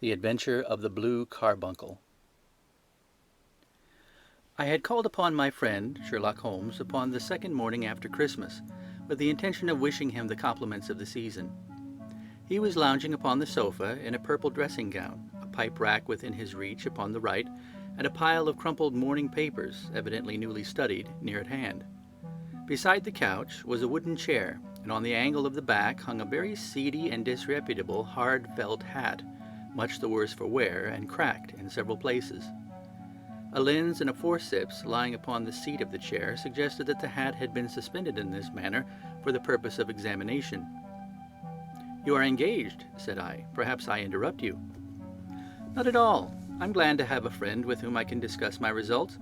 The Adventure of the Blue Carbuncle. I had called upon my friend, Sherlock Holmes, upon the second morning after Christmas, with the intention of wishing him the compliments of the season. He was lounging upon the sofa in a purple dressing gown, a pipe rack within his reach upon the right, and a pile of crumpled morning papers, evidently newly studied, near at hand. Beside the couch was a wooden chair, and on the angle of the back hung a very seedy and disreputable hard felt hat, much the worse for wear and cracked in several places. A lens and a forceps lying upon the seat of the chair suggested that the hat had been suspended in this manner for the purpose of examination. "You are engaged," said I. "Perhaps I interrupt you." "Not at all. I'm glad to have a friend with whom I can discuss my results.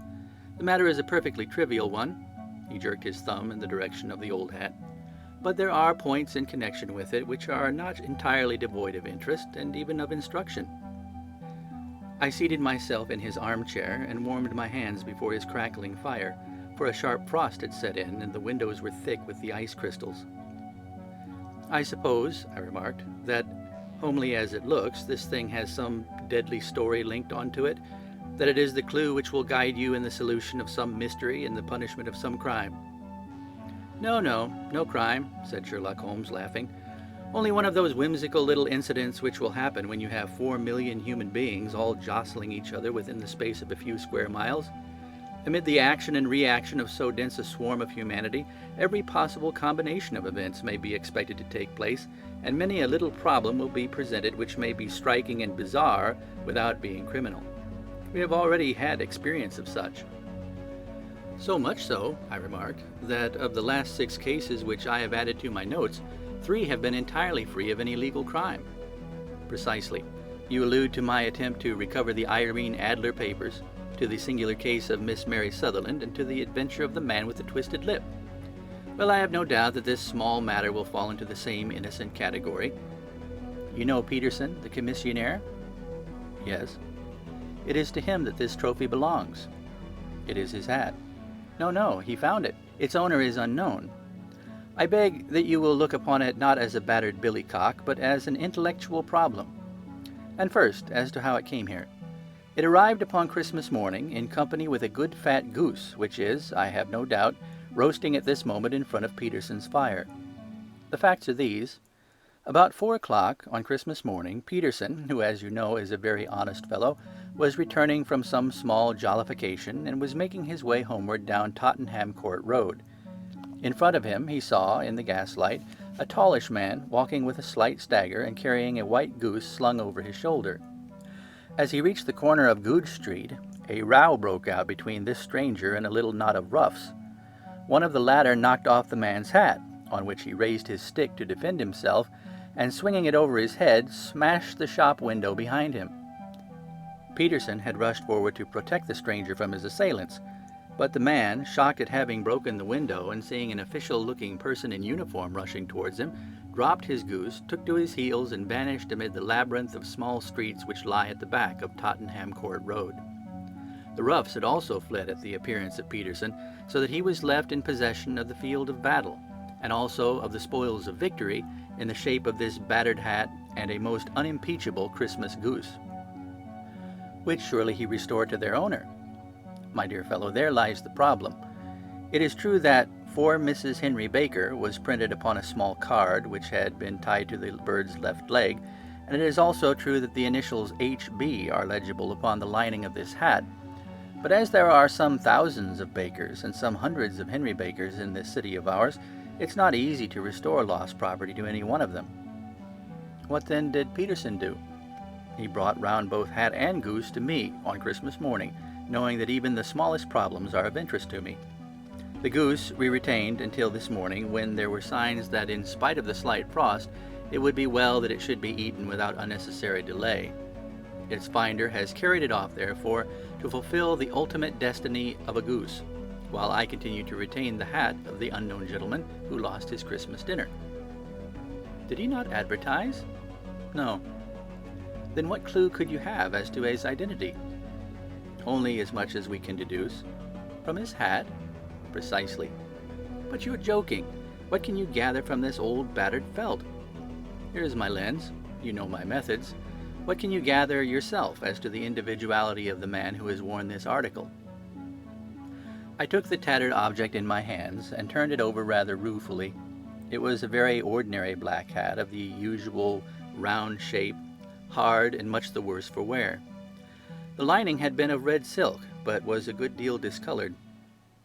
The matter is a perfectly trivial one." He jerked his thumb in the direction of the old hat. "But there are points in connection with it which are not entirely devoid of interest and even of instruction." I seated myself in his armchair and warmed my hands before his crackling fire, for a sharp frost had set in and the windows were thick with the ice crystals. "I suppose," I remarked, "that, homely as it looks, this thing has some deadly story linked onto it, that it is the clue which will guide you in the solution of some mystery and the punishment of some crime." No crime," said Sherlock Holmes, laughing. "Only one of those whimsical little incidents which will happen when you have 4 million human beings all jostling each other within the space of a few square miles. Amid the action and reaction of so dense a swarm of humanity, every possible combination of events may be expected to take place, and many a little problem will be presented which may be striking and bizarre without being criminal. We have already had experience of such." "So much so," I remarked, "that of the last 6 cases which I have added to my notes, 3 have been entirely free of any legal crime." "Precisely. You allude to my attempt to recover the Irene Adler papers, to the singular case of Miss Mary Sutherland, and to the adventure of the man with the twisted lip. Well, I have no doubt that this small matter will fall into the same innocent category. You know Peterson, the commissionaire?" "Yes." "It is to him that this trophy belongs." "It is his hat." No, he found it. Its owner is unknown. I beg that you will look upon it not as a battered billycock, but as an intellectual problem. And first, as to how it came here. It arrived upon Christmas morning in company with a good fat goose, which is, I have no doubt, roasting at this moment in front of Peterson's fire. The facts are these. About 4 o'clock on Christmas morning, Peterson, who as you know is a very honest fellow, was returning from some small jollification and was making his way homeward down Tottenham Court Road. In front of him he saw, in the gaslight, a tallish man walking with a slight stagger and carrying a white goose slung over his shoulder. As he reached the corner of Goodge Street, a row broke out between this stranger and a little knot of roughs. One of the latter knocked off the man's hat, on which he raised his stick to defend himself, and swinging it over his head, smashed the shop window behind him. Peterson had rushed forward to protect the stranger from his assailants, but the man, shocked at having broken the window and seeing an official-looking person in uniform rushing towards him, dropped his goose, took to his heels, and vanished amid the labyrinth of small streets which lie at the back of Tottenham Court Road. The roughs had also fled at the appearance of Peterson, so that he was left in possession of the field of battle, and also of the spoils of victory in the shape of this battered hat and a most unimpeachable Christmas goose, which surely he restored to their owner. My dear fellow, there lies the problem. It is true that "For Mrs. Henry Baker" was printed upon a small card which had been tied to the bird's left leg, and it is also true that the initials H.B. are legible upon the lining of this hat. But as there are some thousands of Bakers and some hundreds of Henry Bakers in this city of ours, it's not easy to restore lost property to any one of them. What then did Peterson do? He brought round both hat and goose to me on Christmas morning, knowing that even the smallest problems are of interest to me. The goose we retained until this morning, when there were signs that in spite of the slight frost, it would be well that it should be eaten without unnecessary delay. Its finder has carried it off, therefore, to fulfill the ultimate destiny of a goose, while I continue to retain the hat of the unknown gentleman who lost his Christmas dinner. Did he not advertise? No. Then what clue could you have as to his identity? Only as much as we can deduce. From his hat? Precisely. But you're joking. What can you gather from this old battered felt? Here is my lens. You know my methods. What can you gather yourself as to the individuality of the man who has worn this article?" I took the tattered object in my hands and turned it over rather ruefully. It was a very ordinary black hat of the usual round shape, hard and much the worse for wear. The lining had been of red silk, but was a good deal discolored.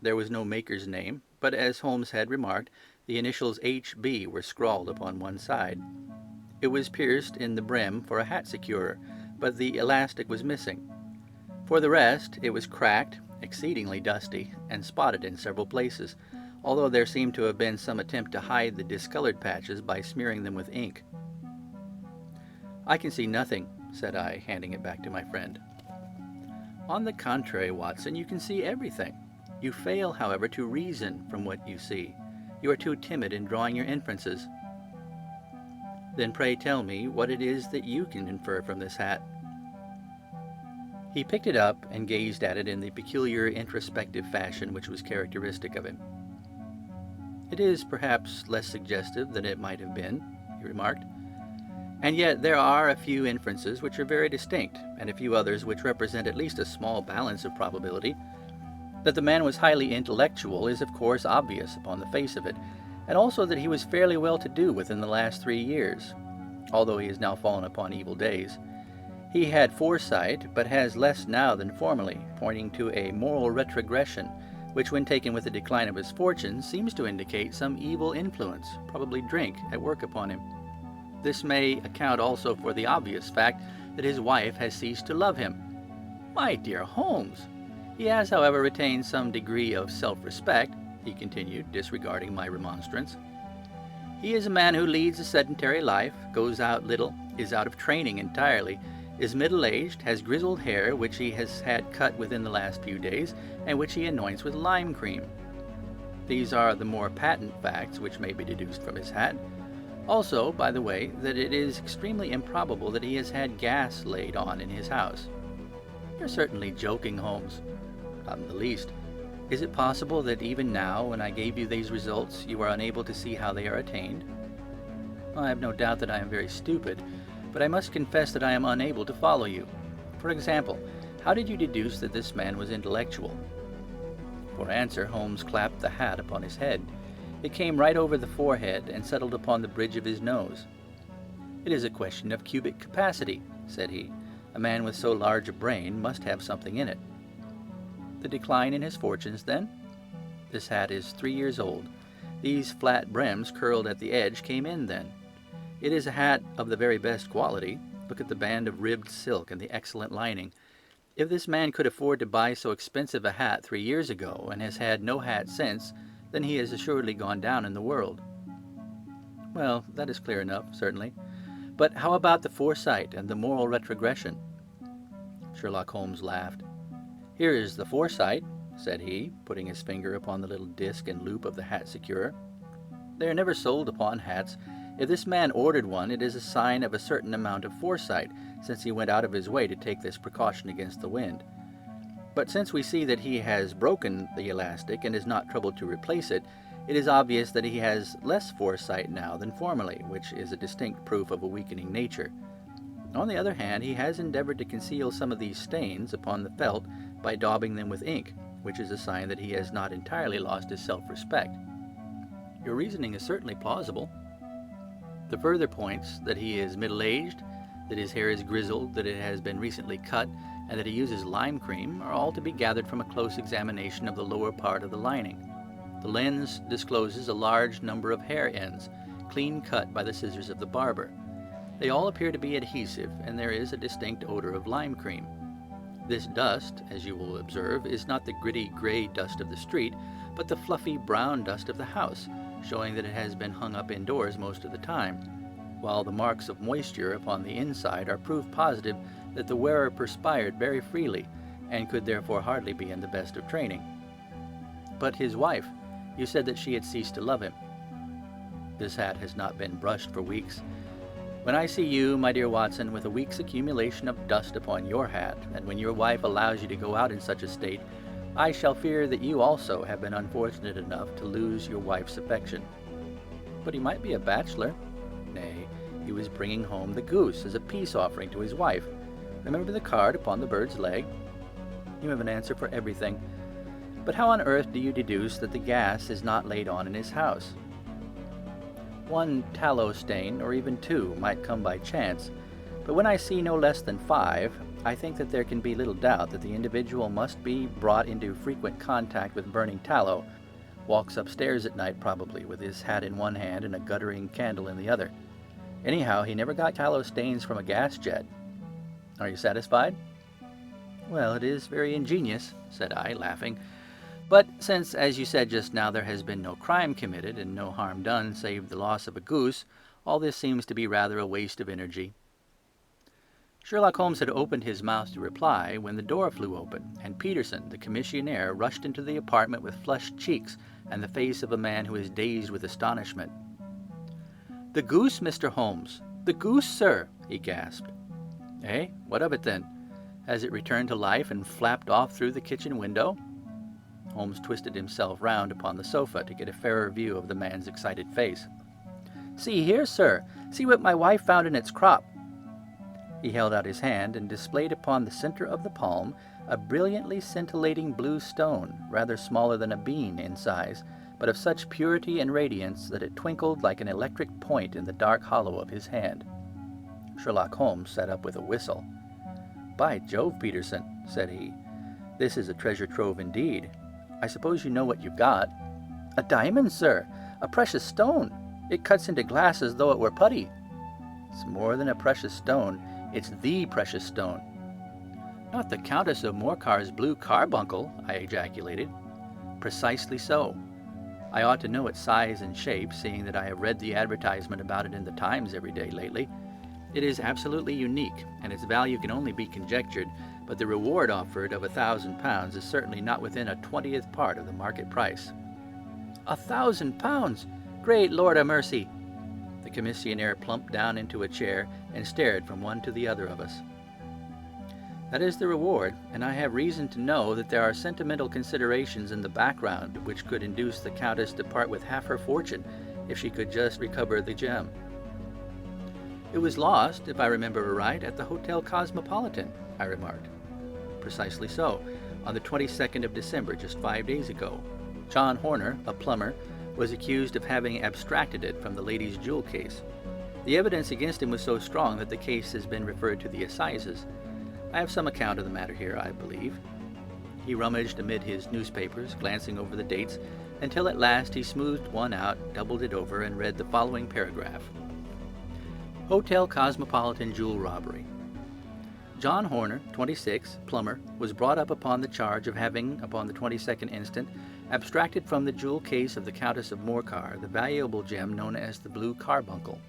There was no maker's name, but as Holmes had remarked, the initials H.B. were scrawled upon one side. It was pierced in the brim for a hat securer, but the elastic was missing. For the rest, it was cracked, exceedingly dusty, and spotted in several places, although there seemed to have been some attempt to hide the discolored patches by smearing them with ink. "I can see nothing," said I, handing it back to my friend. "On the contrary, Watson, you can see everything. You fail, however, to reason from what you see. You are too timid in drawing your inferences." "Then pray tell me what it is that you can infer from this hat." He picked it up and gazed at it in the peculiar introspective fashion which was characteristic of him. "It is perhaps less suggestive than it might have been," he remarked. "And yet there are a few inferences which are very distinct, and a few others which represent at least a small balance of probability. That the man was highly intellectual is of course obvious upon the face of it, and also that he was fairly well to do within the last 3 years, although he has now fallen upon evil days. He had foresight, but has less now than formerly, pointing to a moral retrogression, which when taken with the decline of his fortune seems to indicate some evil influence, probably drink, at work upon him. This may account also for the obvious fact that his wife has ceased to love him." "My dear Holmes!" "He has, however, retained some degree of self-respect," he continued, disregarding my remonstrance. "He is a man who leads a sedentary life, goes out little, is out of training entirely, is middle-aged, has grizzled hair which he has had cut within the last few days, and which he anoints with lime cream. These are the more patent facts which may be deduced from his hat. Also, by the way, that it is extremely improbable that he has had gas laid on in his house." "You're certainly joking, Holmes." "Not in the least. Is it possible that even now, when I gave you these results, you are unable to see how they are attained?" "I have no doubt that I am very stupid, but I must confess that I am unable to follow you. For example, how did you deduce that this man was intellectual?" For answer, Holmes clapped the hat upon his head. It came right over the forehead and settled upon the bridge of his nose. "It is a question of cubic capacity," said he. "A man with so large a brain must have something in it." "The decline in his fortunes, then?" "This hat is 3 years old. These flat brims curled at the edge came in then. It is a hat of the very best quality. Look at the band of ribbed silk and the excellent lining. If this man could afford to buy so expensive a hat 3 years ago, and has had no hat since, then he has assuredly gone down in the world." "Well, that is clear enough, certainly. But how about the foresight and the moral retrogression?" Sherlock Holmes laughed. "Here is the foresight," said he, putting his finger upon the little disc and loop of the hat securer. "They are never sold upon hats. If this man ordered one, it is a sign of a certain amount of foresight, since he went out of his way to take this precaution against the wind. But since we see that he has broken the elastic and is not troubled to replace it, it is obvious that he has less foresight now than formerly, which is a distinct proof of a weakening nature. On the other hand, he has endeavored to conceal some of these stains upon the felt by daubing them with ink, which is a sign that he has not entirely lost his self-respect." "Your reasoning is certainly plausible." "The further points, that he is middle-aged, that his hair is grizzled, that it has been recently cut, and that he uses lime cream, are all to be gathered from a close examination of the lower part of the lining. The lens discloses a large number of hair ends, clean cut by the scissors of the barber. They all appear to be adhesive, and there is a distinct odor of lime cream. This dust, as you will observe, is not the gritty gray dust of the street, but the fluffy brown dust of the house, showing that it has been hung up indoors most of the time, while the marks of moisture upon the inside are proof positive that the wearer perspired very freely, and could therefore hardly be in the best of training." "But his wife, you said that she had ceased to love him." "This hat has not been brushed for weeks. When I see you, my dear Watson, with a week's accumulation of dust upon your hat, and when your wife allows you to go out in such a state, I shall fear that you also have been unfortunate enough to lose your wife's affection." "But he might be a bachelor." "Nay, He was bringing home the goose as a peace offering to his wife. Remember the card upon the bird's leg? You have an answer for everything. But how on earth do you deduce that the gas is not laid on in his house? One tallow stain, or even two, might come by chance, but when I see no less than 5, I think that there can be little doubt that the individual must be brought into frequent contact with burning tallow, walks upstairs at night probably, with his hat in one hand and a guttering candle in the other. Anyhow, he never got tallow stains from a gas jet. Are you satisfied? Well, it is very ingenious, said I, laughing. But since, as you said just now, there has been no crime committed and no harm done save the loss of a goose, all this seems to be rather a waste of energy. Sherlock Holmes had opened his mouth to reply when the door flew open, and Peterson, the commissionaire, rushed into the apartment with flushed cheeks and the face of a man who is dazed with astonishment. "The goose, Mr. Holmes! The goose, sir!" he gasped. "Eh? What of it, then? Has it returned to life and flapped off through the kitchen window?" Holmes twisted himself round upon the sofa to get a fairer view of the man's excited face. "See here, sir! See what my wife found in its crop!" He held out his hand and displayed upon the center of the palm a brilliantly scintillating blue stone, rather smaller than a bean in size, but of such purity and radiance that it twinkled like an electric point in the dark hollow of his hand. Sherlock Holmes sat up with a whistle. "By Jove, Peterson," said he, "this is a treasure trove indeed. I suppose you know what you've got." "A diamond, sir! A precious stone! It cuts into glass as though it were putty." "It's more than a precious stone. It's the precious stone." "Not the Countess of Morcar's Blue Carbuncle," I ejaculated. "Precisely so. I ought to know its size and shape, seeing that I have read the advertisement about it in the Times every day lately. It is absolutely unique, and its value can only be conjectured, but the reward offered of £1,000 is certainly not within a 20th part of the market price." £1,000! Great Lord a mercy! The commissionaire plumped down into a chair and stared from one to the other of us. "That is the reward, and I have reason to know that there are sentimental considerations in the background which could induce the Countess to part with half her fortune if she could just recover the gem." "It was lost, if I remember right, at the Hotel Cosmopolitan," I remarked. "Precisely so, on the 22nd of December, just 5 days ago. John Horner, a plumber, was accused of having abstracted it from the lady's jewel case. The evidence against him was so strong that the case has been referred to the assizes. I have some account of the matter here, I believe." He rummaged amid his newspapers, glancing over the dates, until at last he smoothed one out, doubled it over, and read the following paragraph. "Hotel Cosmopolitan Jewel Robbery. John Horner, 26, plumber, was brought up upon the charge of having, upon the 22nd instant, abstracted from the jewel case of the Countess of Morcar the valuable gem known as the Blue Carbuncle.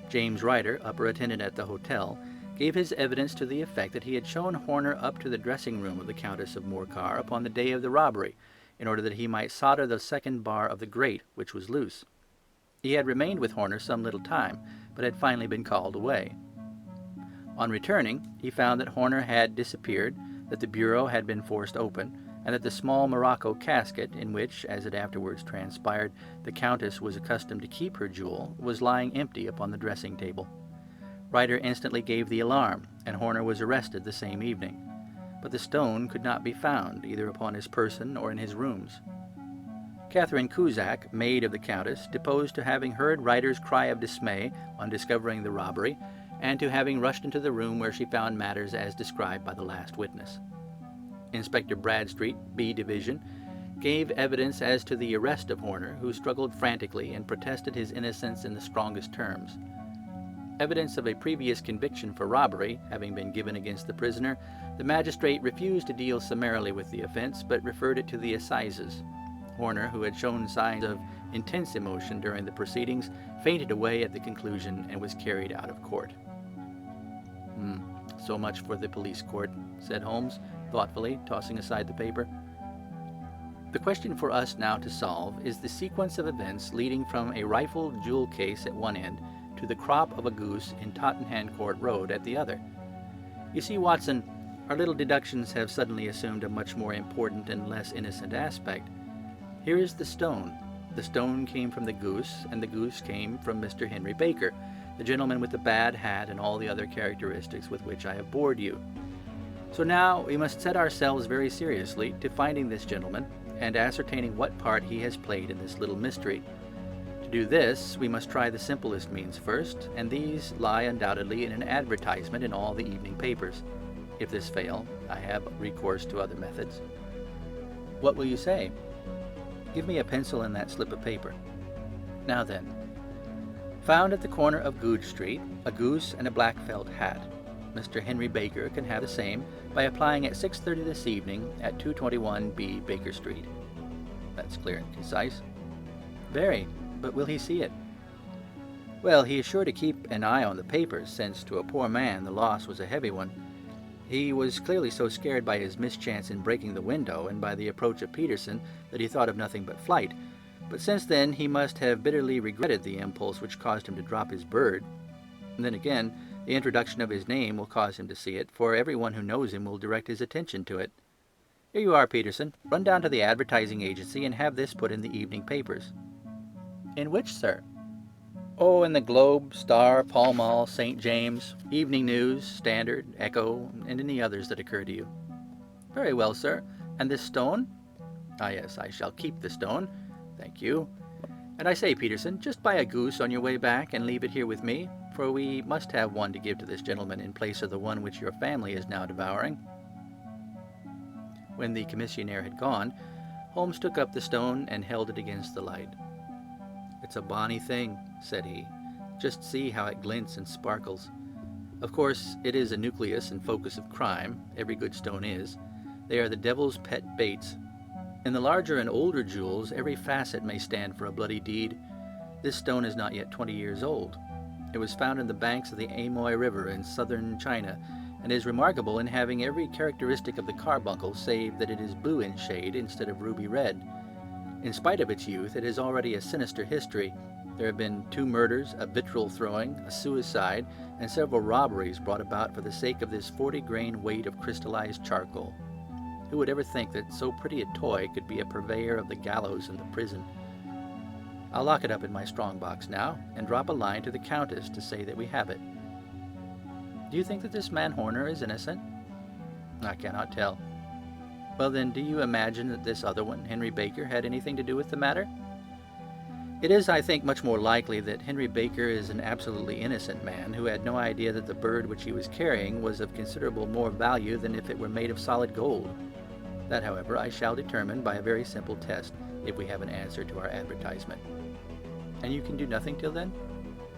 James Ryder, upper attendant at the hotel, gave his evidence to the effect that he had shown Horner up to the dressing-room of the Countess of Morcar upon the day of the robbery, in order that he might solder the second bar of the grate, which was loose. He had remained with Horner some little time, but had finally been called away. On returning, he found that Horner had disappeared, that the bureau had been forced open, and that the small morocco casket, in which, as it afterwards transpired, the Countess was accustomed to keep her jewel, was lying empty upon the dressing-table. Ryder instantly gave the alarm, and Horner was arrested the same evening. But the stone could not be found, either upon his person or in his rooms. Catherine Cusack, maid of the Countess, deposed to having heard Ryder's cry of dismay on discovering the robbery, and to having rushed into the room where she found matters as described by the last witness. Inspector Bradstreet, B Division, gave evidence as to the arrest of Horner, who struggled frantically and protested his innocence in the strongest terms. Evidence of a previous conviction for robbery having been given against the prisoner, the magistrate refused to deal summarily with the offense, but referred it to the assizes. Horner, who had shown signs of intense emotion during the proceedings, fainted away at the conclusion and was carried out of court. So much for the police court," said Holmes, thoughtfully, tossing aside the paper. "The question for us now to solve is the sequence of events leading from a rifled jewel case at one end to the crop of a goose in Tottenham Court Road at the other. You see, Watson, our little deductions have suddenly assumed a much more important and less innocent aspect. Here is the stone. The stone came from the goose, and the goose came from Mr. Henry Baker, the gentleman with the bad hat and all the other characteristics with which I have bored you. So now we must set ourselves very seriously to finding this gentleman and ascertaining what part he has played in this little mystery. To do this, we must try the simplest means first, and these lie undoubtedly in an advertisement in all the evening papers. If this fail, I have recourse to other methods. What will you say? Give me a pencil and that slip of paper. Now then, found at the corner of Goodge Street, a goose and a black felt hat. Mr. Henry Baker can have the same by applying at 6:30 this evening at 221B Baker Street. That's clear and concise. Very, but will he see it? Well, he is sure to keep an eye on the papers, since to a poor man the loss was a heavy one. He was clearly so scared by his mischance in breaking the window and by the approach of Peterson that he thought of nothing but flight. But since then he must have bitterly regretted the impulse which caused him to drop his bird. And then again, the introduction of his name will cause him to see it, for everyone who knows him will direct his attention to it. Here you are, Peterson. Run down to the advertising agency and have this put in the evening papers. In which, sir? Oh, in the Globe, Star, Pall Mall, St. James, Evening News, Standard, Echo, and any others that occur to you. Very well, sir. And this stone? Ah, yes, I shall keep the stone. Thank you. And I say, Peterson, just buy a goose on your way back and leave it here with me, for we must have one to give to this gentleman in place of the one which your family is now devouring. When the commissionaire had gone, Holmes took up the stone and held it against the light. It's a bonny thing, said he. Just see how it glints and sparkles. Of course, it is a nucleus and focus of crime. Every good stone is. They are the devil's pet baits. In the larger and older jewels, every facet may stand for a bloody deed. This stone is not yet 20 years old. It was found in the banks of the Amoy River in southern China, and is remarkable in having every characteristic of the carbuncle, save that it is blue in shade instead of ruby red. In spite of its youth, it has already a sinister history. There have been 2 murders, a vitriol throwing, a suicide, and several robberies brought about for the sake of this 40-grain weight of crystallized charcoal. Who would ever think that so pretty a toy could be a purveyor of the gallows and the prison? I'll lock it up in my strong-box now, and drop a line to the Countess to say that we have it. Do you think that this man Horner is innocent? I cannot tell. Well then, do you imagine that this other one, Henry Baker, had anything to do with the matter? It is, I think, much more likely that Henry Baker is an absolutely innocent man who had no idea that the bird which he was carrying was of considerable more value than if it were made of solid gold. That, however, I shall determine by a very simple test, if we have an answer to our advertisement. And you can do nothing till then?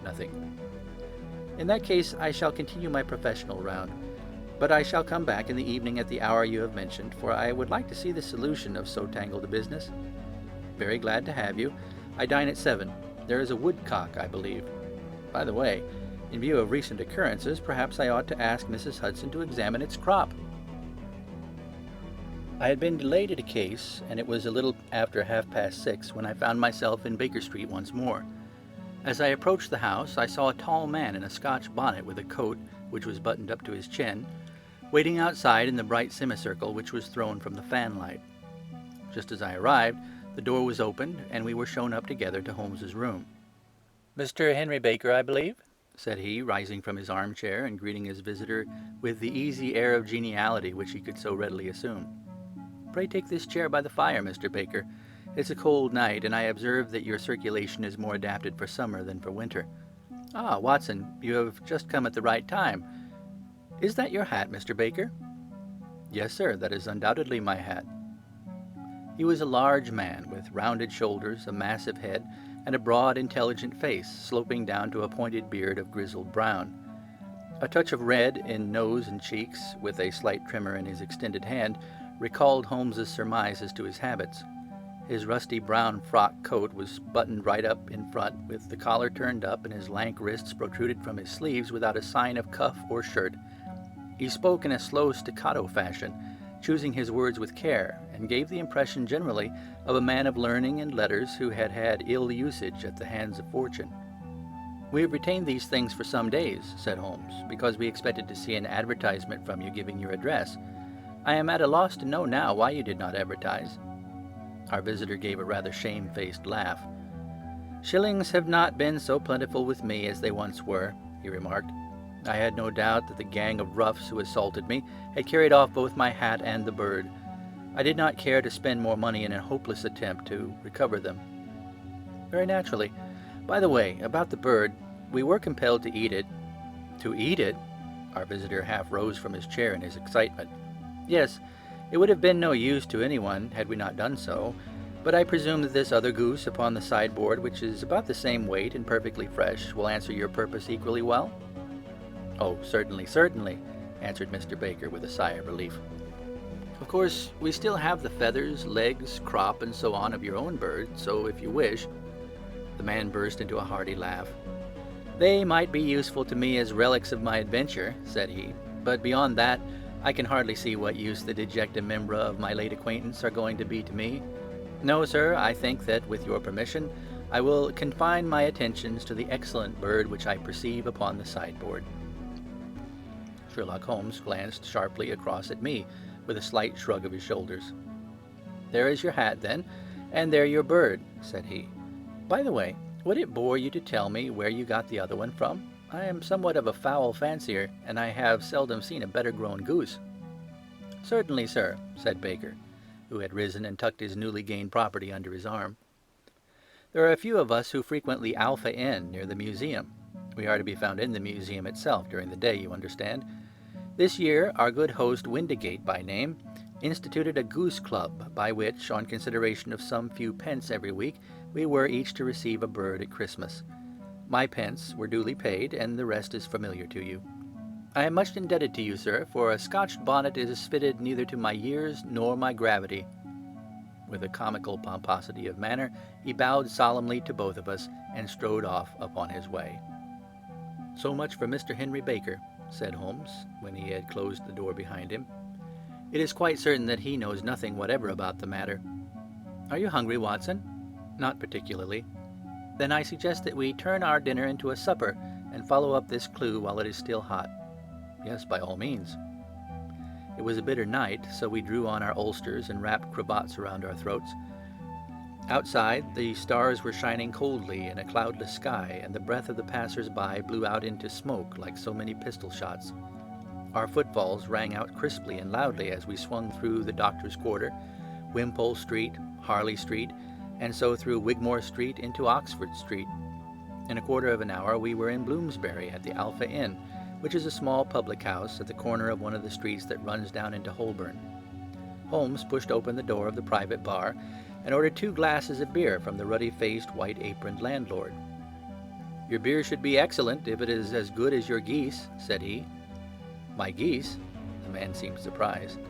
Nothing. In that case, I shall continue my professional round, but I shall come back in the evening at the hour you have mentioned, for I would like to see the solution of so tangled a business. Very glad to have you. I dine at 7. There is a woodcock, I believe. By the way, in view of recent occurrences, perhaps I ought to ask Mrs. Hudson to examine its crop. I had been delayed at a case, and it was a little after 6:30 when I found myself in Baker Street once more. As I approached the house, I saw a tall man in a Scotch bonnet with a coat which was buttoned up to his chin, waiting outside in the bright semicircle which was thrown from the fanlight. Just as I arrived, the door was opened, and we were shown up together to Holmes's room. "Mr. Henry Baker, I believe?" said he, rising from his armchair and greeting his visitor with the easy air of geniality which he could so readily assume. "Pray take this chair by the fire, Mr. Baker. It's a cold night, and I observe that your circulation is more adapted for summer than for winter. Ah, Watson, you have just come at the right time. Is that your hat, Mr. Baker?" "Yes, sir, that is undoubtedly my hat." He was a large man, with rounded shoulders, a massive head, and a broad, intelligent face, sloping down to a pointed beard of grizzled brown. A touch of red in nose and cheeks, with a slight tremor in his extended hand, recalled Holmes's surmise as to his habits. His rusty brown frock coat was buttoned right up in front, with the collar turned up, and his lank wrists protruded from his sleeves without a sign of cuff or shirt. He spoke in a slow staccato fashion, choosing his words with care, and gave the impression generally of a man of learning and letters who had had ill usage at the hands of fortune. "We have retained these things for some days," said Holmes, "because we expected to see an advertisement from you giving your address. I am at a loss to know now why you did not advertise." Our visitor gave a rather shamefaced laugh. "Shillings have not been so plentiful with me as they once were," he remarked. I had no doubt that the gang of roughs who assaulted me had carried off both my hat and the bird. I did not care to spend more money in a hopeless attempt to recover them. Very naturally. By the way, about the bird, we were compelled to eat it. To eat it? Our visitor half rose from his chair in his excitement. Yes, it would have been no use to anyone had we not done so, but I presume that this other goose upon the sideboard, which is about the same weight and perfectly fresh, will answer your purpose equally well? "Oh, certainly, certainly," answered Mr. Baker with a sigh of relief. "Of course, we still have the feathers, legs, crop, and so on of your own bird, so if you wish—" The man burst into a hearty laugh. "They might be useful to me as relics of my adventure," said he, "but beyond that, I can hardly see what use the dejected membra of my late acquaintance are going to be to me. No, sir, I think that, with your permission, I will confine my attentions to the excellent bird which I perceive upon the sideboard." Sherlock Holmes glanced sharply across at me, with a slight shrug of his shoulders. "There is your hat, then, and there your bird," said he. "By the way, would it bore you to tell me where you got the other one from? I am somewhat of a fowl fancier, and I have seldom seen a better-grown goose." "Certainly, sir," said Baker, who had risen and tucked his newly gained property under his arm. "There are a few of us who frequent the Alpha Inn near the museum. We are to be found in the museum itself during the day, you understand. This year, our good host, Windigate by name, instituted a goose club, by which, on consideration of some few pence every week, we were each to receive a bird at Christmas. My pence were duly paid, and the rest is familiar to you. I am much indebted to you, sir, for a Scotch bonnet is fitted neither to my years nor my gravity." With a comical pomposity of manner, he bowed solemnly to both of us, and strode off upon his way. "So much for Mr. Henry Baker," said Holmes, when he had closed the door behind him. "It is quite certain that he knows nothing whatever about the matter. Are you hungry, Watson?" "Not particularly." "Then I suggest that we turn our dinner into a supper, and follow up this clue while it is still hot." "Yes, by all means." It was a bitter night, so we drew on our ulsters and wrapped cravats around our throats. Outside, the stars were shining coldly in a cloudless sky, and the breath of the passers-by blew out into smoke like so many pistol shots. Our footfalls rang out crisply and loudly as we swung through the Doctor's Quarter, Wimpole Street, Harley Street, and so through Wigmore Street into Oxford Street. In a quarter of an hour we were in Bloomsbury at the Alpha Inn, which is a small public house at the corner of one of the streets that runs down into Holborn. Holmes pushed open the door of the private bar and ordered 2 glasses of beer from the ruddy-faced, white-aproned landlord. "Your beer should be excellent if it is as good as your geese," said he. "My geese?" The man seemed surprised.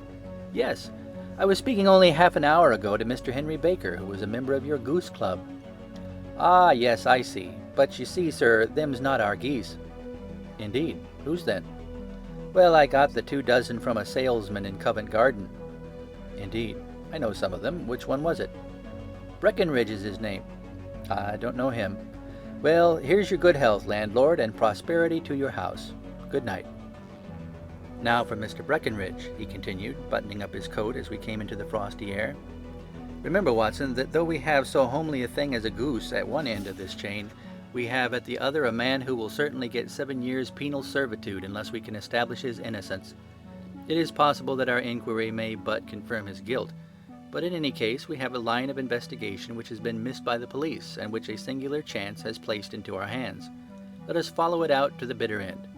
"Yes. I was speaking only half an hour ago to Mr. Henry Baker, who was a member of your goose club." "Ah, yes, I see. But you see, sir, them's not our geese." "Indeed. Whose then?" "Well, I got the 2 dozen from a salesman in Covent Garden." "Indeed. I know some of them. Which one was it?" "Breckenridge is his name." "I don't know him." "Well, here's your good health, landlord, and prosperity to your house. Good night." "Now for Mr. Breckenridge," he continued, buttoning up his coat as we came into the frosty air. "Remember, Watson, that though we have so homely a thing as a goose at one end of this chain, we have at the other a man who will certainly get 7 years penal servitude unless we can establish his innocence. It is possible that our inquiry may but confirm his guilt, but in any case we have a line of investigation which has been missed by the police, and which a singular chance has placed into our hands. Let us follow it out to the bitter end.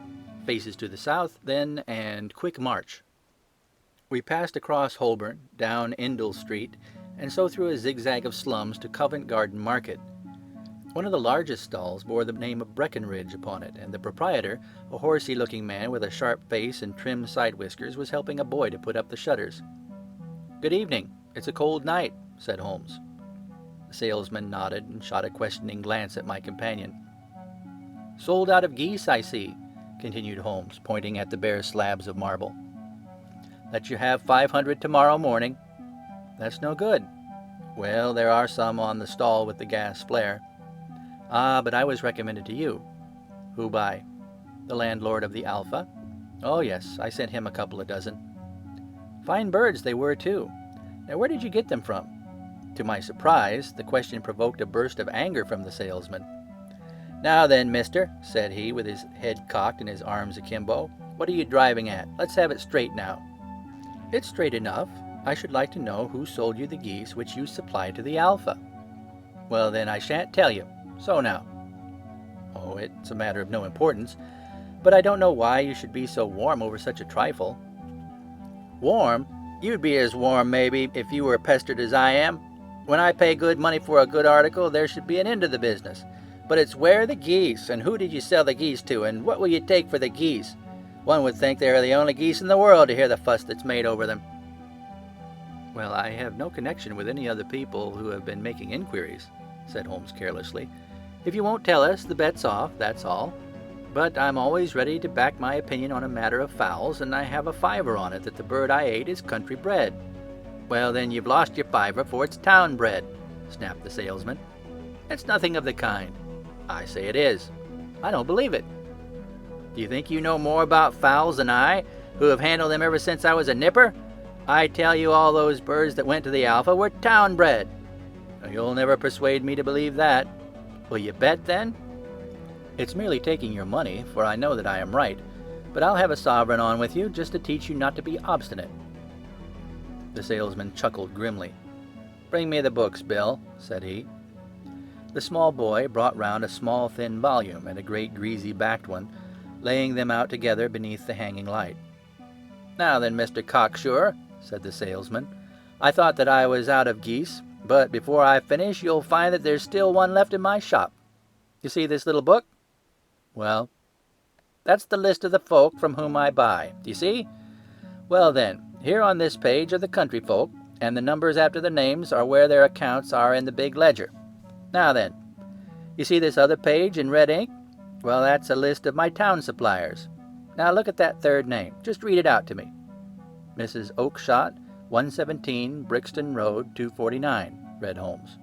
Faces to the south, then, and quick march." We passed across Holborn, down Endell Street, and so through a zigzag of slums to Covent Garden Market. One of the largest stalls bore the name of Breckenridge upon it, and the proprietor, a horsey-looking man with a sharp face and trim side whiskers, was helping a boy to put up the shutters. "Good evening. It's a cold night," said Holmes. The salesman nodded and shot a questioning glance at my companion. "Sold out of geese, I see," continued Holmes, pointing at the bare slabs of marble. "Let you have 500 tomorrow morning." "That's no good." "Well, there are some on the stall with the gas flare." "Ah, but I was recommended to you." "Who by?" "The landlord of the Alpha." "Oh, yes, I sent him a couple of dozen." "Fine birds they were, too. Now, where did you get them from?" To my surprise, the question provoked a burst of anger from the salesman. "Now then, mister," said he, with his head cocked and his arms akimbo, "what are you driving at? Let's have it straight now." "It's straight enough. I should like to know who sold you the geese which you supplied to the Alpha." "Well, then, I shan't tell you. So now." "Oh, it's a matter of no importance, but I don't know why you should be so warm over such a trifle." "Warm? You'd be as warm, maybe, if you were pestered as I am. When I pay good money for a good article, there should be an end to the business. But it's where are the geese, and who did you sell the geese to, and what will you take for the geese? One would think they are the only geese in the world to hear the fuss that's made over them." "Well, I have no connection with any other people who have been making inquiries," said Holmes carelessly. "If you won't tell us, the bet's off, that's all. But I'm always ready to back my opinion on a matter of fowls, and I have a fiver on it that the bird I ate is country bred." "Well, then you've lost your fiver, for it's town bred," snapped the salesman. "It's nothing of the kind." "I say it is." "I don't believe it." "Do you think you know more about fowls than I, who have handled them ever since I was a nipper? I tell you all those birds that went to the Alpha were town bred." "You'll never persuade me to believe that." "Will you bet, then?" "It's merely taking your money, for I know that I am right. But I'll have a sovereign on with you, just to teach you not to be obstinate." The salesman chuckled grimly. "Bring me the books, Bill," said he. The small boy brought round a small thin volume and a great greasy-backed one, laying them out together beneath the hanging light. "Now then, Mr. Cocksure," said the salesman, "I thought that I was out of geese, but before I finish you'll find that there's still one left in my shop. You see this little book? Well, that's the list of the folk from whom I buy. Do you see? Well then, here on this page are the country folk, and the numbers after the names are where their accounts are in the big ledger. Now then, you see this other page in red ink? Well, that's a list of my town suppliers. Now look at that third name. Just read it out to me." "Mrs. Oakshott, 117 Brixton Road, 249, read Holmes.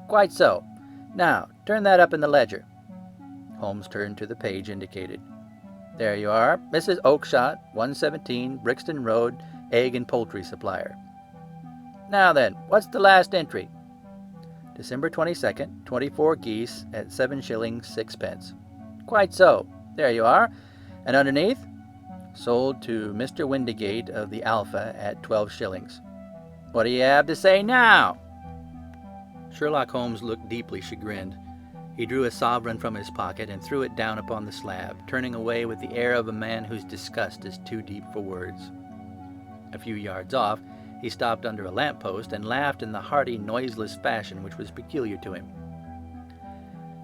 "Quite so. Now, turn that up in the ledger." Holmes turned to the page indicated. "There you are, Mrs. Oakshott, 117 Brixton Road, egg and poultry supplier. Now then, what's the last entry?" "December 22nd, 24 geese at 7 shillings 6 pence. "Quite so. There you are. And underneath? Sold to Mr. Windigate of the Alpha at 12 shillings. What do you have to say now?" Sherlock Holmes looked deeply chagrined. He drew a sovereign from his pocket and threw it down upon the slab, turning away with the air of a man whose disgust is too deep for words. A few yards off, he stopped under a lamp-post and laughed in the hearty, noiseless fashion which was peculiar to him.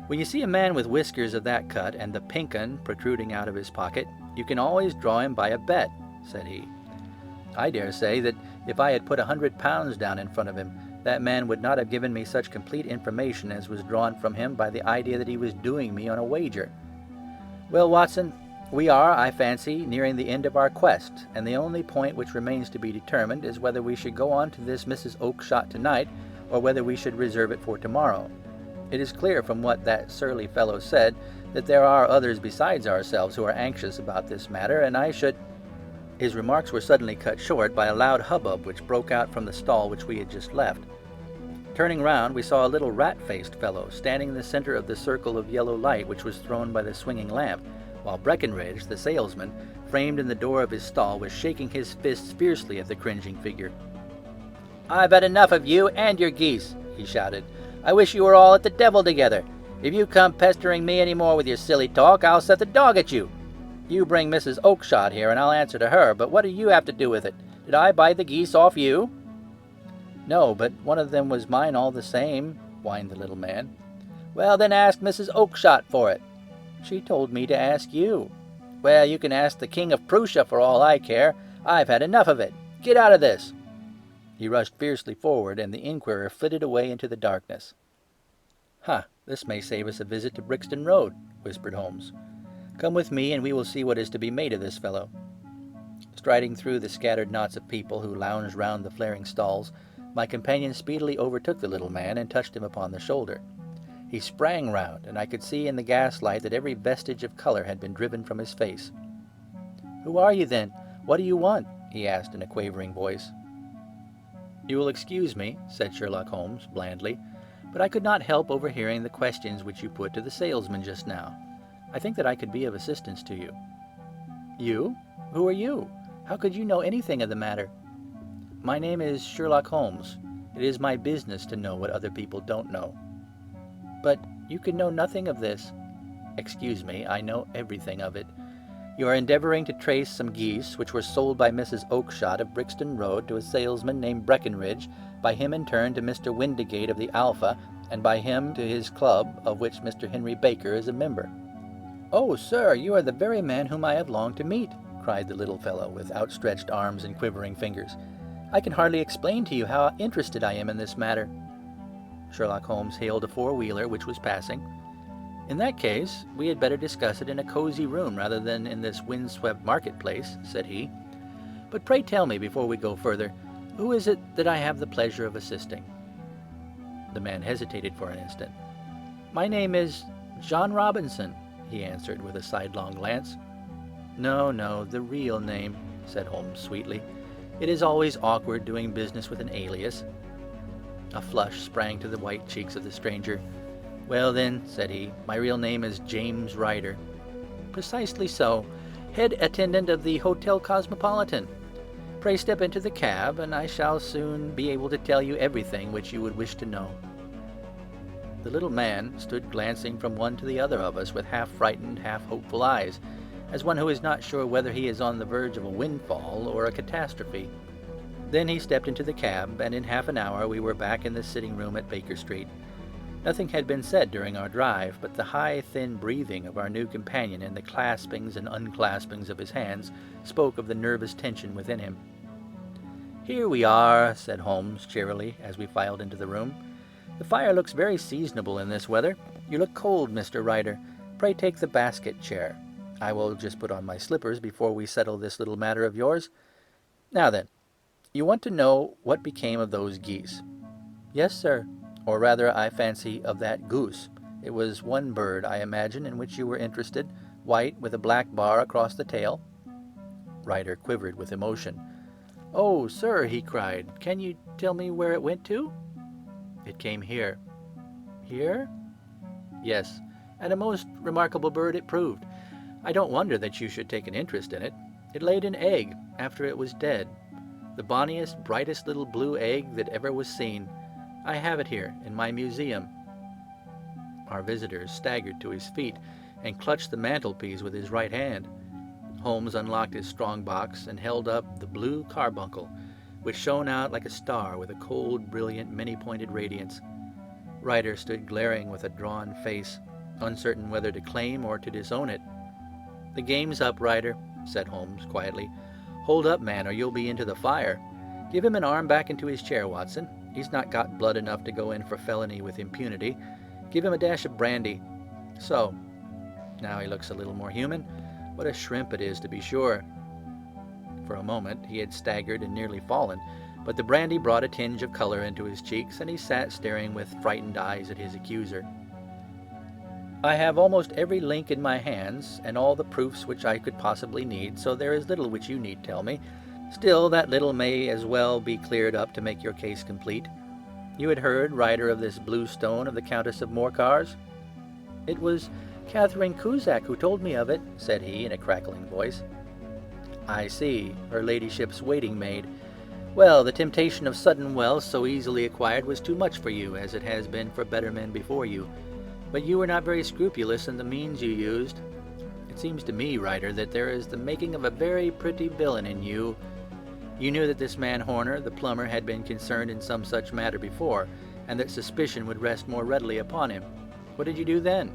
"When you see a man with whiskers of that cut and the pink 'un protruding out of his pocket, you can always draw him by a bet," said he. "I dare say that if I had put £100 down in front of him, that man would not have given me such complete information as was drawn from him by the idea that he was doing me on a wager. Well, Watson, we are, I fancy, nearing the end of our quest, and the only point which remains to be determined is whether we should go on to this Mrs. Oakshott tonight, or whether we should reserve it for tomorrow. It is clear from what that surly fellow said that there are others besides ourselves who are anxious about this matter, and I should—" His remarks were suddenly cut short by a loud hubbub which broke out from the stall which we had just left. Turning round, we saw a little rat-faced fellow standing in the center of the circle of yellow light which was thrown by the swinging lamp, while Breckenridge, the salesman, framed in the door of his stall, was shaking his fists fiercely at the cringing figure. "I've had enough of you and your geese," he shouted. "I wish you were all at the devil together. If you come pestering me any more with your silly talk, I'll set the dog at you. You bring Mrs. Oakshott here, and I'll answer to her, but what do you have to do with it? Did I buy the geese off you?" "No, but one of them was mine all the same," whined the little man. "Well, then ask Mrs. Oakshott for it." "She told me to ask you." "Well, you can ask the King of Prussia for all I care. I've had enough of it. Get out of this." He rushed fiercely forward, and the inquirer flitted away into the darkness. "Ha, this may save us a visit to Brixton Road," whispered Holmes. "Come with me, and we will see what is to be made of this fellow." Striding through the scattered knots of people who lounged round the flaring stalls, my companion speedily overtook the little man and touched him upon the shoulder. He sprang round, and I could see in the gaslight that every vestige of color had been driven from his face. "Who are you, then? What do you want?" he asked in a quavering voice. "You will excuse me," said Sherlock Holmes blandly, "but I could not help overhearing the questions which you put to the salesman just now. I think that I could be of assistance to you." "You? Who are you? How could you know anything of the matter?" "My name is Sherlock Holmes. It is my business to know what other people don't know." "But you could know nothing of this." "Excuse me, I know everything of it. You are endeavoring to trace some geese which were sold by Mrs. Oakshott of Brixton Road to a salesman named Breckenridge, by him in turn to Mr. Windigate of the Alpha, and by him to his club, of which Mr. Henry Baker is a member." "Oh, sir, you are the very man whom I have longed to meet," cried the little fellow, with outstretched arms and quivering fingers. "I can hardly explain to you how interested I am in this matter." Sherlock Holmes hailed a four-wheeler which was passing. "In that case, we had better discuss it in a cozy room rather than in this wind-swept marketplace," said he. "But pray tell me, before we go further, who is it that I have the pleasure of assisting?" The man hesitated for an instant. "My name is John Robinson," he answered with a sidelong glance. "No, no, the real name," said Holmes sweetly. "It is always awkward doing business with an alias." A flush sprang to the white cheeks of the stranger. "Well then," said he, "my real name is James Ryder." "Precisely so. Head attendant of the Hotel Cosmopolitan. Pray step into the cab, and I shall soon be able to tell you everything which you would wish to know." The little man stood glancing from one to the other of us with half-frightened, half-hopeful eyes, as one who is not sure whether he is on the verge of a windfall or a catastrophe. Then he stepped into the cab, and in half an hour we were back in the sitting-room at Baker Street. Nothing had been said during our drive, but the high, thin breathing of our new companion and the claspings and unclaspings of his hands spoke of the nervous tension within him. "Here we are," said Holmes cheerily, as we filed into the room. "The fire looks very seasonable in this weather. You look cold, Mr. Ryder. Pray take the basket chair. I will just put on my slippers before we settle this little matter of yours. Now then, you want to know what became of those geese?" "Yes, sir. Or rather, I fancy, of that goose. It was one bird, I imagine, in which you were interested, white with a black bar across the tail." Ryder quivered with emotion. "Oh, sir," he cried, "can you tell me where it went to?" "It came here." "Here?" "Yes, and a most remarkable bird it proved. I don't wonder that you should take an interest in it. It laid an egg after it was dead. The bonniest, brightest little blue egg that ever was seen. I have it here in my museum." Our visitor staggered to his feet and clutched the mantelpiece with his right hand. Holmes unlocked his strong box and held up the Blue Carbuncle, which shone out like a star with a cold, brilliant, many-pointed radiance. Ryder stood glaring with a drawn face, uncertain whether to claim or to disown it. "The game's up, Ryder," said Holmes quietly. "Hold up, man, or you'll be into the fire. Give him an arm back into his chair, Watson. He's not got blood enough to go in for felony with impunity. Give him a dash of brandy. So. Now he looks a little more human. What a shrimp it is, to be sure." For a moment he had staggered and nearly fallen, but the brandy brought a tinge of color into his cheeks, and he sat staring with frightened eyes at his accuser. "I have almost every link in my hands, and all the proofs which I could possibly need, so there is little which you need tell me. Still, that little may as well be cleared up to make your case complete. You had heard, Ryder, of this blue stone of the Countess of Morcar's?" "It was Catherine Cusack who told me of it," said he in a crackling voice. "I see, her ladyship's waiting-maid. Well, the temptation of sudden wealth so easily acquired was too much for you, as it has been for better men before you. But you were not very scrupulous in the means you used. It seems to me, Ryder, that there is the making of a very pretty villain in you. You knew that this man Horner, the plumber, had been concerned in some such matter before, and that suspicion would rest more readily upon him. What did you do then?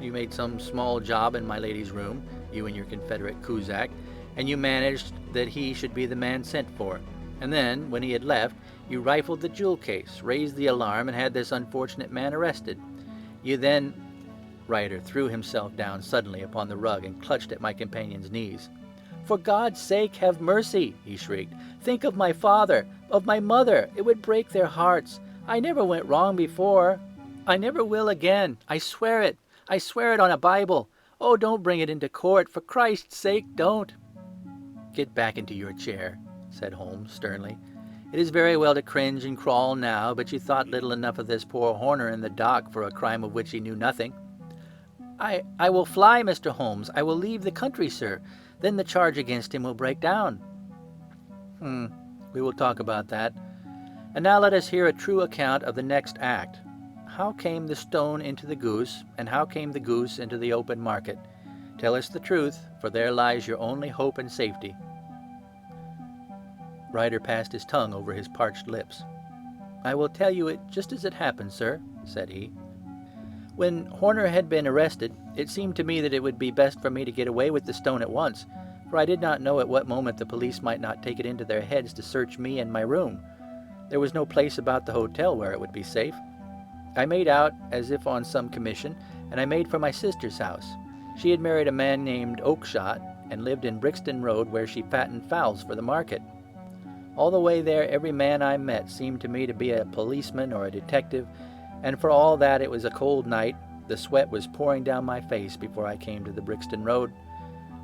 You made some small job in my lady's room, you and your confederate Cusack, and you managed that he should be the man sent for. And then, when he had left, you rifled the jewel case, raised the alarm, and had this unfortunate man arrested. You then—" Ryder threw himself down suddenly upon the rug and clutched at my companion's knees. "For God's sake, have mercy!" he shrieked. "Think of my father, of my mother. It would break their hearts. I never went wrong before. I never will again. I swear it. I swear it on a Bible. Oh, don't bring it into court. For Christ's sake, don't." "Get back into your chair," said Holmes sternly. It is very well to cringe and crawl now, but you thought little enough of this poor Horner in the dock for a crime of which he knew nothing. I will fly, Mr. Holmes. I will leave the country, sir. Then the charge against him will break down. We will talk about that. And now let us hear a true account of the next act. How came the stone into the goose, and how came the goose into the open market? Tell us the truth, for there lies your only hope and safety. Ryder passed his tongue over his parched lips. I will tell you it just as it happened, sir, said he. When Horner had been arrested, it seemed to me that it would be best for me to get away with the stone at once, for I did not know at what moment the police might not take it into their heads to search me and my room. There was no place about the hotel where it would be safe. I made out as if on some commission, and I made for my sister's house. She had married a man named Oakshott, and lived in Brixton Road, where she fattened fowls for the market. All the way there, every man I met seemed to me to be a policeman or a detective, and for all that it was a cold night, the sweat was pouring down my face before I came to the Brixton Road.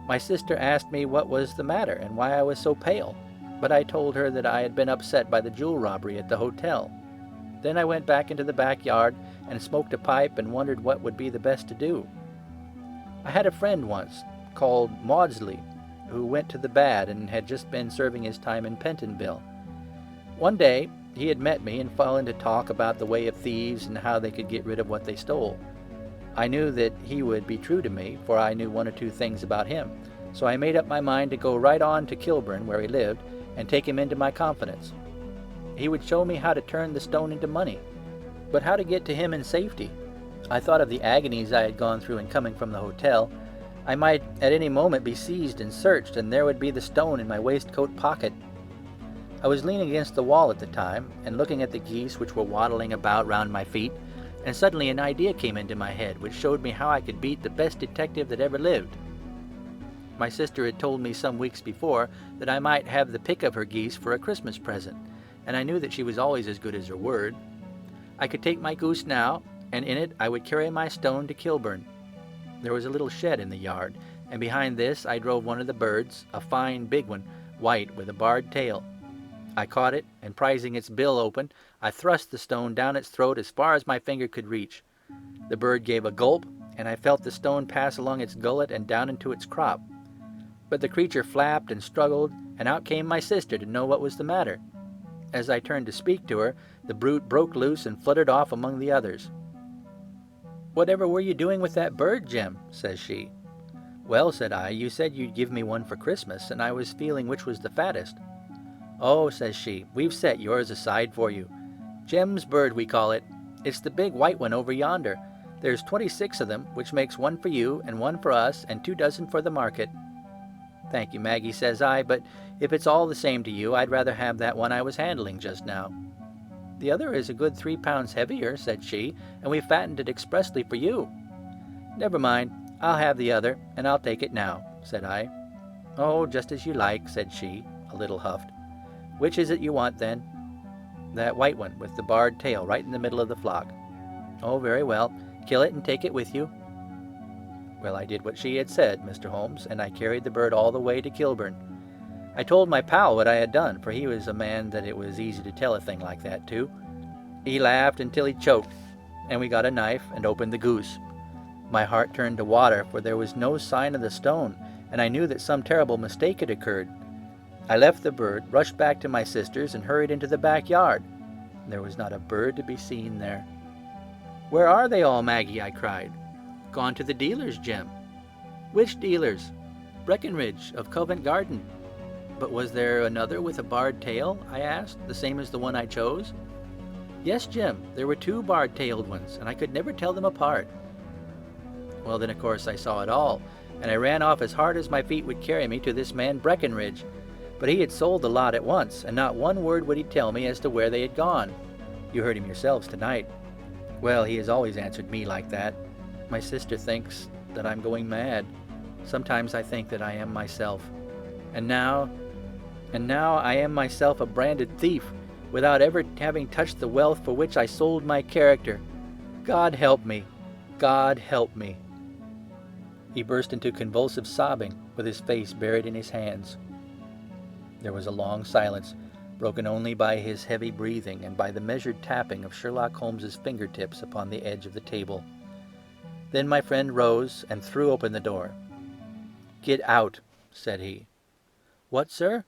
My sister asked me what was the matter and why I was so pale, but I told her that I had been upset by the jewel robbery at the hotel. Then I went back into the backyard and smoked a pipe and wondered what would be the best to do. I had a friend once, called Maudsley, who went to the bad and had just been serving his time in Pentonville. One day, he had met me and fell into talk about the way of thieves and how they could get rid of what they stole. I knew that he would be true to me, for I knew one or two things about him, so I made up my mind to go right on to Kilburn, where he lived, and take him into my confidence. He would show me how to turn the stone into money, but how to get to him in safety. I thought of the agonies I had gone through in coming from the hotel. I might at any moment be seized and searched, and there would be the stone in my waistcoat pocket. I was leaning against the wall at the time, and looking at the geese which were waddling about round my feet, and suddenly an idea came into my head which showed me how I could beat the best detective that ever lived. My sister had told me some weeks before that I might have the pick of her geese for a Christmas present, and I knew that she was always as good as her word. I could take my goose now, and in it I would carry my stone to Kilburn. There was a little shed in the yard, and behind this I drove one of the birds, a fine big one, white with a barred tail. I caught it, and prizing its bill open, I thrust the stone down its throat as far as my finger could reach. The bird gave a gulp, and I felt the stone pass along its gullet and down into its crop. But the creature flapped and struggled, and out came my sister to know what was the matter. As I turned to speak to her, the brute broke loose and fluttered off among the others. "Whatever were you doing with that bird, Jim?" says she. "Well," said I, "you said you'd give me one for Christmas, and I was feeling which was the fattest." "Oh," says she, "we've set yours aside for you. Jem's bird, we call it. It's the big white one over yonder. There's 26 of them, which makes one for you and one for us and 2 dozen for the market." "Thank you, Maggie," says I, "but if it's all the same to you, I'd rather have that one I was handling just now." "The other is a good 3 pounds heavier," said she, "and we fattened it expressly for you." "Never mind, I'll have the other, and I'll take it now," said I. "Oh, just as you like," said she, a little huffed. "Which is it you want, then?" "That white one, with the barred tail, right in the middle of the flock." "Oh, very well. Kill it and take it with you." Well, I did what she had said, Mr. Holmes, and I carried the bird all the way to Kilburn. I told my pal what I had done, for he was a man that it was easy to tell a thing like that to. He laughed until he choked, and we got a knife and opened the goose. My heart turned to water, for there was no sign of the stone, and I knew that some terrible mistake had occurred. I left the bird, rushed back to my sister's, and hurried into the backyard. There was not a bird to be seen there. "Where are they all, Maggie?" I cried. "Gone to the dealers, Jim." "Which dealers?" "Breckenridge, of Covent Garden." "But was there another with a barred tail?" I asked, "the same as the one I chose?" "Yes, Jim, there were 2 barred-tailed ones, and I could never tell them apart." Well, then, of course, I saw it all, and I ran off as hard as my feet would carry me to this man Breckenridge. But he had sold the lot at once, and not one word would he tell me as to where they had gone. You heard him yourselves tonight. Well, he has always answered me like that. My sister thinks that I'm going mad. Sometimes I think that I am myself. And now I am myself a branded thief, without ever having touched the wealth for which I sold my character. God help me! God help me!" He burst into convulsive sobbing, with his face buried in his hands. There was a long silence. broken only by his heavy breathing and by the measured tapping of Sherlock Holmes's fingertips upon the edge of the table. Then my friend rose and threw open the door. "Get out," said he. "What, sir?"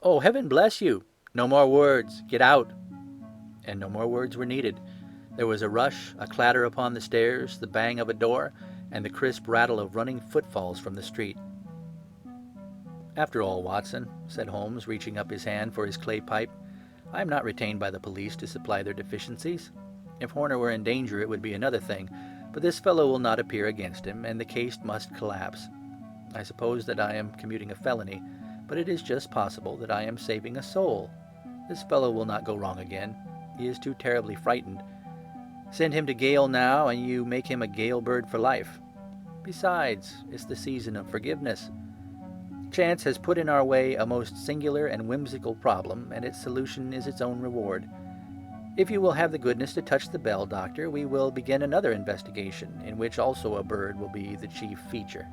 "Oh, heaven bless you! No more words. Get out." And no more words were needed. There was a rush, a clatter upon the stairs, the bang of a door, and the crisp rattle of running footfalls from the street. "After all, Watson," said Holmes, reaching up his hand for his clay pipe, "I am not retained by the police to supply their deficiencies. If Horner were in danger it would be another thing, but this fellow will not appear against him, and the case must collapse. I suppose that I am commuting a felony, but it is just possible that I am saving a soul. This fellow will not go wrong again. He is too terribly frightened. Send him to gaol now, and you make him a gaol bird for life. Besides, it's the season of forgiveness. Chance has put in our way a most singular and whimsical problem, and its solution is its own reward. If you will have the goodness to touch the bell, Doctor, we will begin another investigation, in which also a bird will be the chief feature."